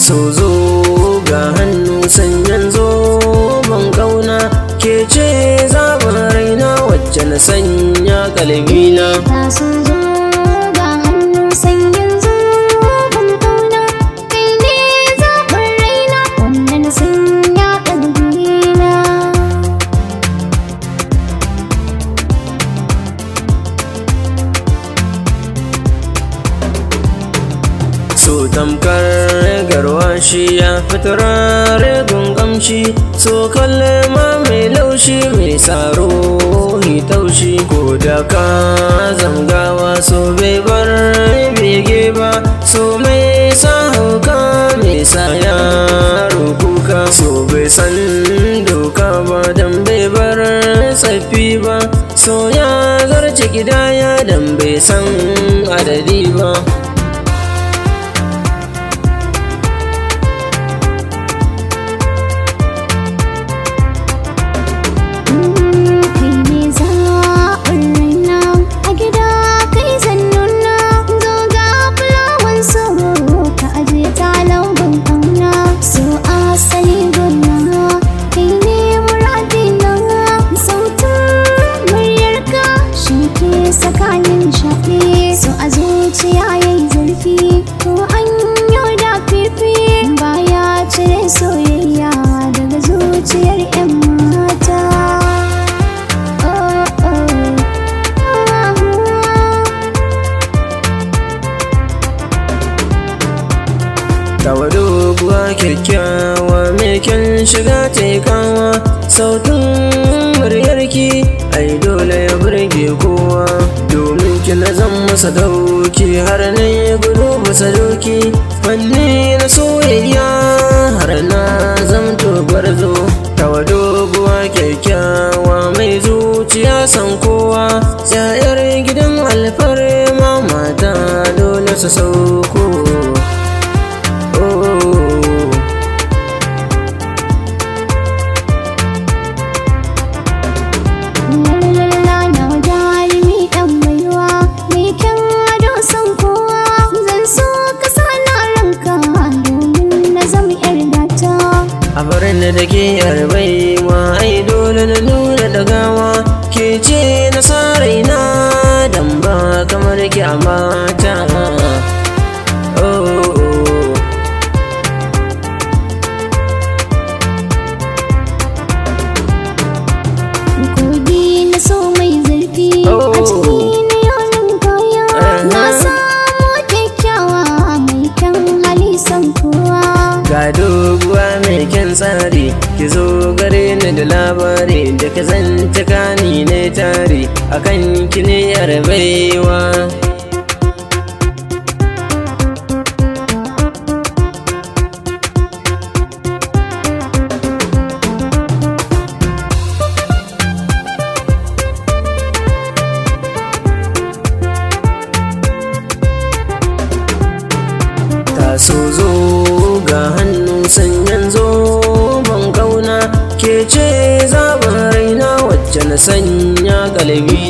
so zo ga hannu sanyan zoban kauna, ke ce zaɓin raina wacce na sanya kalbina. Ta so zo ga hannu sanyin zoban kauna, kai ne zaɓin raina wanda na sanya kalbina. So tamkar garwashi ya fitarare gungamshi, so kalma mai laushi mai tsaro taushi. Ko da ka zamgawa so bai bar bege ba, so mai sa hauka mai sa yaro kuka. So bai san doka ba dan bai bar tsaffi ba, so ya zarce gidaya dan bai san adadi ba. Soyayya daga zuciyar 'yan mata. Tawa doguwa kyakkyawa mai kyan shiga taikawa, sautin muryarki ai dole ya burge kowa. Domin kina zan masa dauki har na yi gudu masa doki, fanni na soyayya har na zamto gwarzo. Tawa doguwa kyakkyawa mai zuciya san kowa, ya'yar gidan alfarma mata dole su sauko. A barin da ke baiwa ai dole na nuna dagawa, ke ce na sa raina dan ba kamar ki a mata. Kogi na so mai zurfi a ciki na yawan kaya, na samu kyakkyawa mai kyan hali son kowa. Ga doguwa mai kyan tsari, ki zo gare ni da labari da ka zanta kani ne tare, akan ki ne yar baiwa. Ta so zo ga hannu sanyan zoban kauna, ke ce zaɓin raina wacce na sanya kalbi.